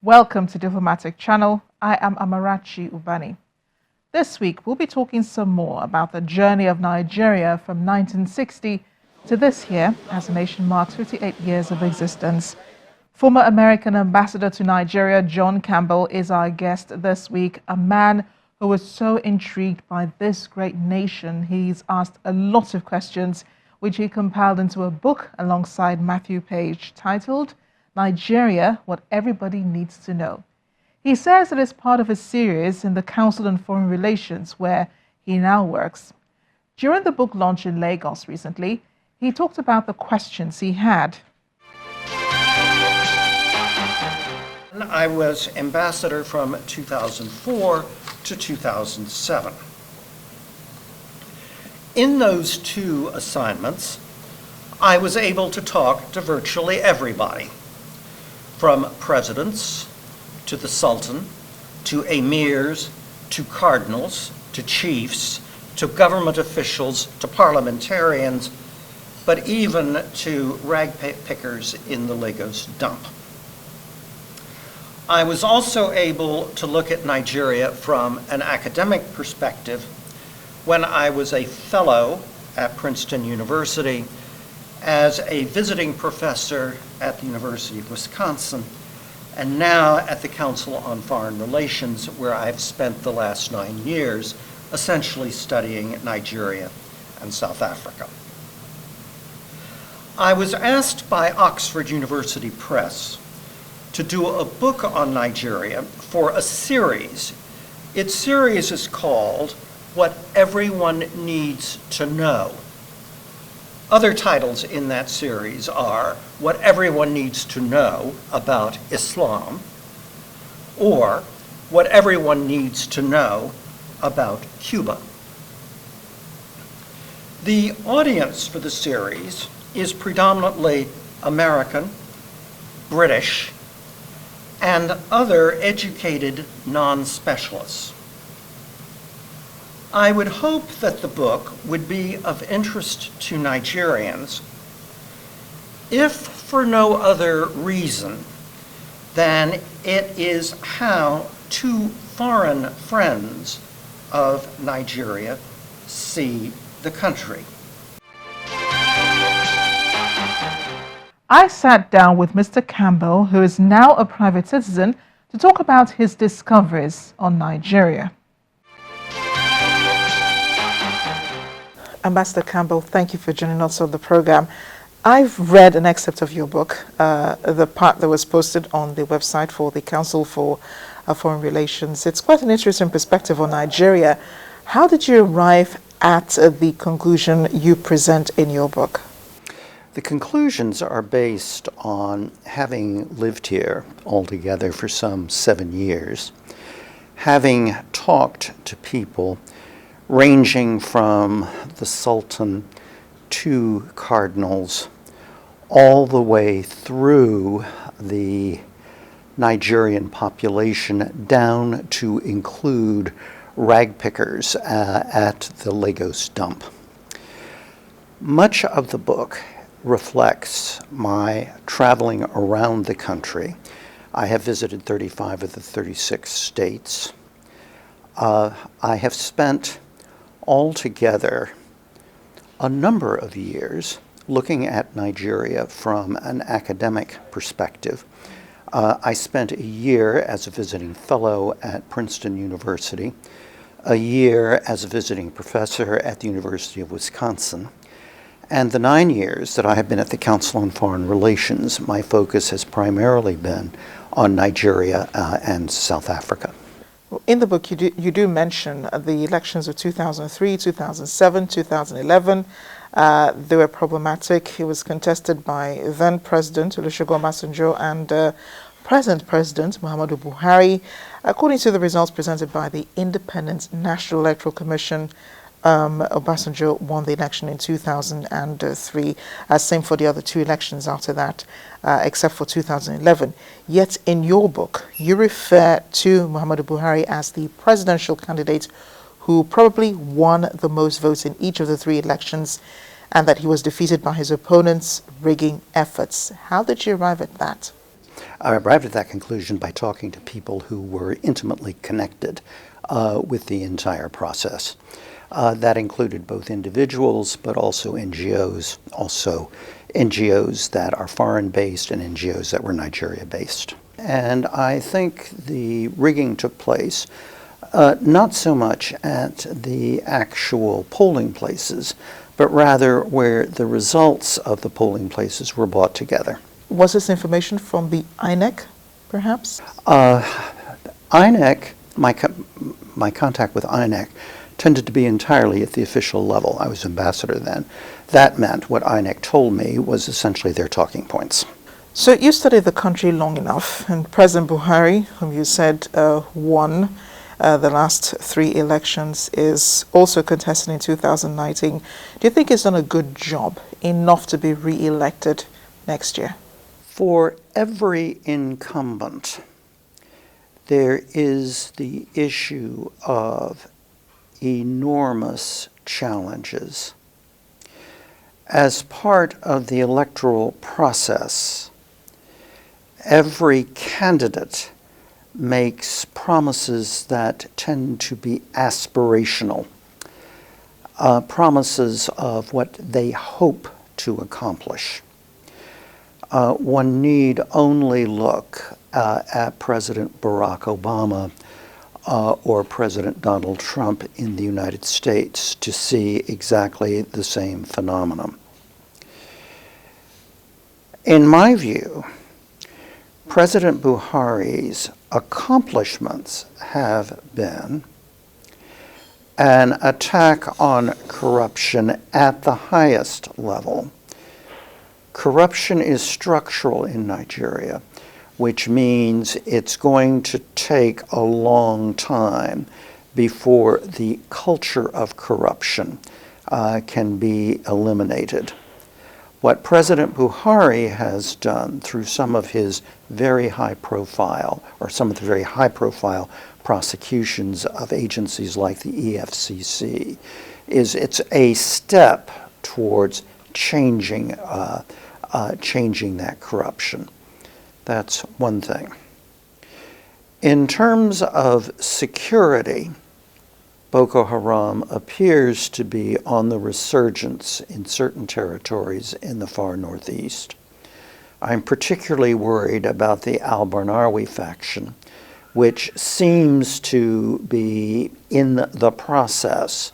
Welcome to Diplomatic Channel. I am Amarachi Ubani. This week we'll be talking some more about the journey of Nigeria from 1960 to this year as the nation marks 58 years of existence. Former American ambassador to Nigeria, John Campbell, is our guest this week, a man who was so intrigued by this great nation. He's asked a lot of questions, which he compiled into a book alongside Matthew Page titled Nigeria, What Everybody Needs to Know. He says it is part of a series in the Council on Foreign Relations where he now works. During the book launch in Lagos recently, he talked about the questions he had. I was ambassador from 2004 to 2007. In those two assignments, I was able to talk to virtually everybody, from presidents to the Sultan, to emirs, to cardinals, to chiefs, to government officials, to parliamentarians, but even to rag pickers in the Lagos dump. I was also able to look at Nigeria from an academic perspective when I was a fellow at Princeton University, as a visiting professor at the University of Wisconsin, and now at the Council on Foreign Relations, where I've spent the last 9 years essentially studying Nigeria and South Africa. I was asked by Oxford University Press to do a book on Nigeria for a series. Its series is called What Everyone Needs to Know. Other titles in that series are What Everyone Needs to Know About Islam, or What Everyone Needs to Know About Cuba. The audience for the series is predominantly American, British, and other educated non-specialists. I would hope that the book would be of interest to Nigerians, if for no other reason than it is how two foreign friends of Nigeria see the country. I sat down with Mr. Campbell, who is now a private citizen, to talk about his discoveries on Nigeria. Ambassador Campbell, thank you for joining us on the program. I've read an excerpt of your book, the part that was posted on the website for the Council for Foreign Relations. It's quite an interesting perspective on Nigeria. How did you arrive at the conclusion you present in your book? The conclusions are based on having lived here altogether for some 7 years, having talked to people ranging from the Sultan to cardinals, all the way through the Nigerian population down to include rag pickers at the Lagos dump. Much of the book reflects my traveling around the country. I have visited 35 of the 36 states. I have spent altogether a number of years looking at Nigeria from an academic perspective. I spent a year as a visiting fellow at Princeton University, a year as a visiting professor at the University of Wisconsin, and the 9 years that I have been at the Council on Foreign Relations, my focus has primarily been on Nigeria and South Africa. In the book, you do mention the elections of 2003, 2007, 2011. They were problematic. It was contested by then President Olusegun Obasanjo and present President Muhammadu Buhari. According to the results presented by the Independent National Electoral Commission, Obasanjo won the election in 2003, same for the other two elections after that, except for 2011. Yet in your book, you refer to Muhammadu Buhari as the presidential candidate who probably won the most votes in each of the three elections, and that he was defeated by his opponents' rigging efforts. How did you arrive at that? I arrived at that conclusion by talking to people who were intimately connected with the entire process. That included both individuals, but also NGOs, that are foreign-based and NGOs that were Nigeria-based. And I think the rigging took place not so much at the actual polling places, but rather where the results of the polling places were brought together. Was this information from the INEC, perhaps? INEC, my contact with INEC tended to be entirely at the official level. I was ambassador then. That meant what INEC told me was essentially their talking points. So you studied the country long enough, and President Buhari, whom you said won the last 3 elections, is also contesting in 2019. Do you think he's done a good job, enough to be re-elected next year? For every incumbent, there is the issue of enormous challenges. As part of the electoral process, every candidate makes promises that tend to be aspirational, promises of what they hope to accomplish. One need only look at President Barack Obama or President Donald Trump in the United States to see exactly the same phenomenon. In my view, President Buhari's accomplishments have been an attack on corruption at the highest level. Corruption is structural in Nigeria, which means it's going to take a long time before the culture of corruption can be eliminated. What President Buhari has done through some of his very high profile, or some of the very high profile prosecutions of agencies like the EFCC, is it's a step towards changing that corruption. That's one thing. In terms of security, Boko Haram appears to be on the resurgence in certain territories in the far northeast. I'm particularly worried about the al-Barnawi faction, which seems to be in the process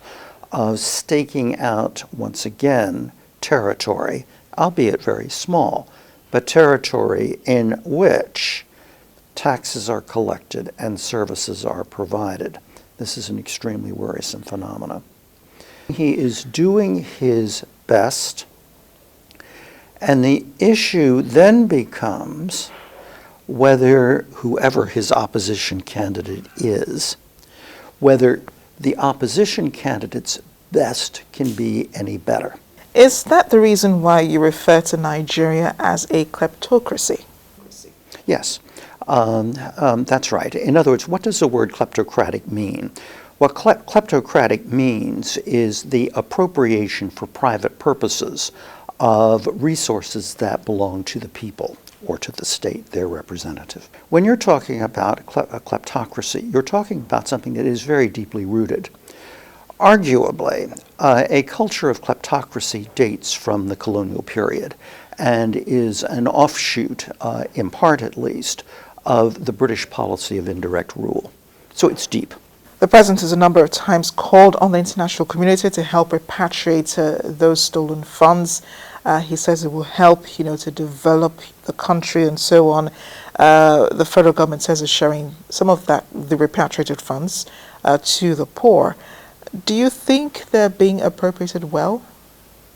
of staking out, once again, territory, albeit very small, but territory in which taxes are collected and services are provided. This is an extremely worrisome phenomenon. He is doing his best, and the issue then becomes whether whoever his opposition candidate is, whether the opposition candidate's best can be any better. Is that the reason why you refer to Nigeria as a kleptocracy? Yes, that's right. In other words, what does the word kleptocratic mean? What kleptocratic means is the appropriation for private purposes of resources that belong to the people or to the state, their representative. When you're talking about a kleptocracy, you're talking about something that is very deeply rooted. Arguably, a culture of kleptocracy dates from the colonial period and is an offshoot, in part at least, of the British policy of indirect rule. So it's deep. The President has a number of times called on the international community to help repatriate those stolen funds. He says it will help, to develop the country and so on. The federal government says it's sharing some of the repatriated funds to the poor. Do you think they're being appropriated well?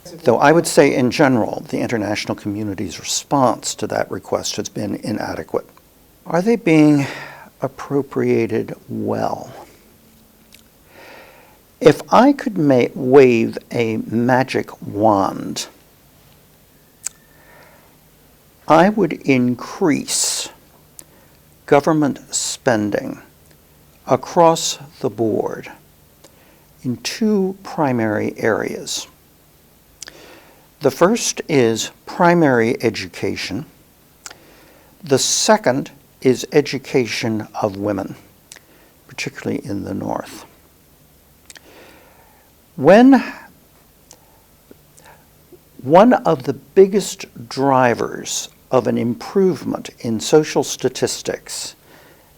Though I would say in general, the international community's response to that request has been inadequate. Are they being appropriated well? If I could wave a magic wand, I would increase government spending across the board in 2 primary areas. The first is primary education. The second is education of women, particularly in the North. One of the biggest drivers of an improvement in social statistics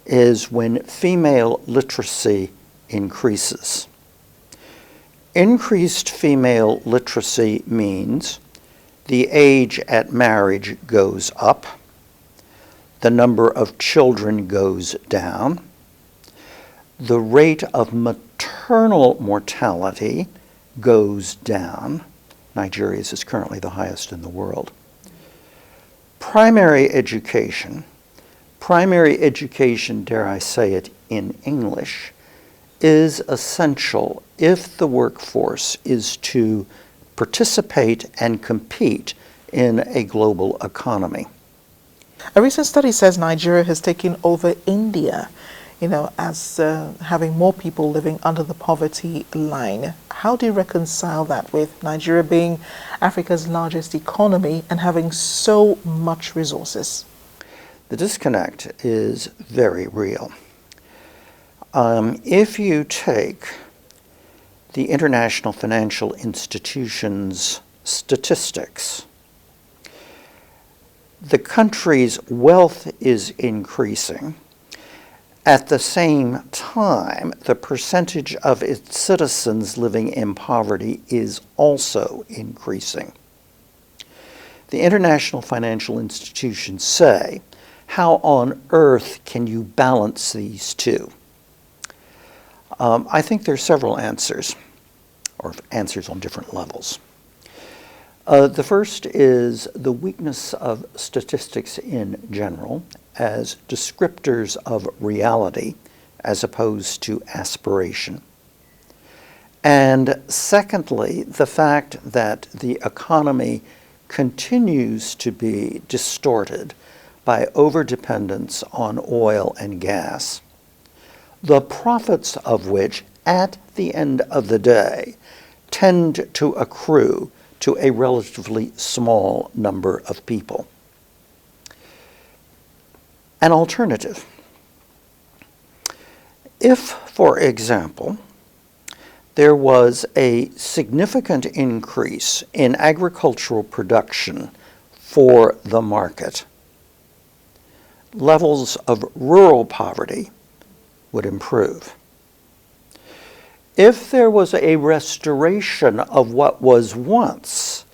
is when female literacy increases. Increased female literacy means the age at marriage goes up, the number of children goes down, the rate of maternal mortality goes down. Nigeria's is currently the highest in the world. Primary education, dare I say it in English, is essential if the workforce is to participate and compete in a global economy. A recent study says Nigeria has taken over India, as having more people living under the poverty line. How do you reconcile that with Nigeria being Africa's largest economy and having so much resources? The disconnect is very real. If you take the International Financial Institution's statistics, the country's wealth is increasing. At the same time, the percentage of its citizens living in poverty is also increasing. The International Financial Institutions say, how on earth can you balance these two? I think there are several answers, or answers on different levels. The first is the weakness of statistics in general as descriptors of reality as opposed to aspiration. And secondly, the fact that the economy continues to be distorted by overdependence on oil and gas, the profits of which, at the end of the day, tend to accrue to a relatively small number of people. An alternative. If, for example, there was a significant increase in agricultural production for the market, levels of rural poverty would improve. If there was a restoration of what was once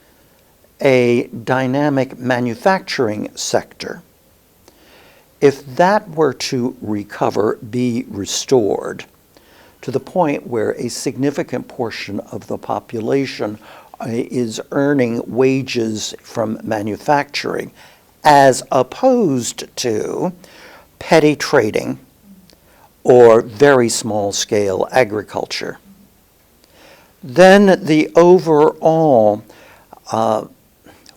a dynamic manufacturing sector, if that were to recover, be restored, to the point where a significant portion of the population is earning wages from manufacturing, as opposed to petty trading or very small-scale agriculture, then the overall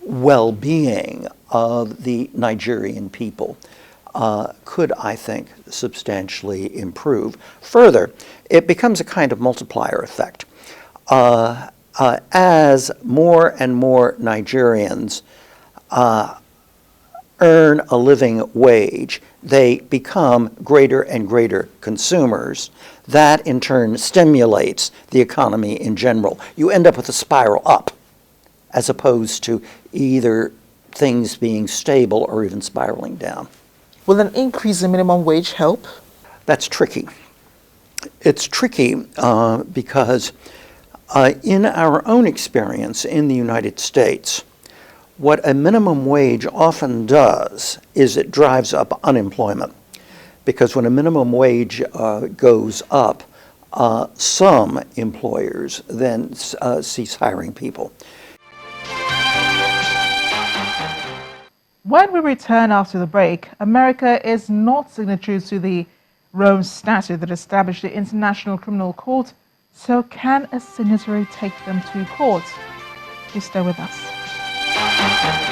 well-being of the Nigerian people could, I think, substantially improve. Further, it becomes a kind of multiplier effect. As more and more Nigerians earn a living wage, they become greater and greater consumers. That, in turn, stimulates the economy in general. You end up with a spiral up, as opposed to either things being stable or even spiraling down. Will an increase in minimum wage help? That's tricky. It's tricky because in our own experience in the United States, what a minimum wage often does is it drives up unemployment. Because when a minimum wage goes up, some employers then cease hiring people. When we return after the break, America is not signatory to the Rome Statute that established the International Criminal Court, so can a signatory take them to court? Please stay with us.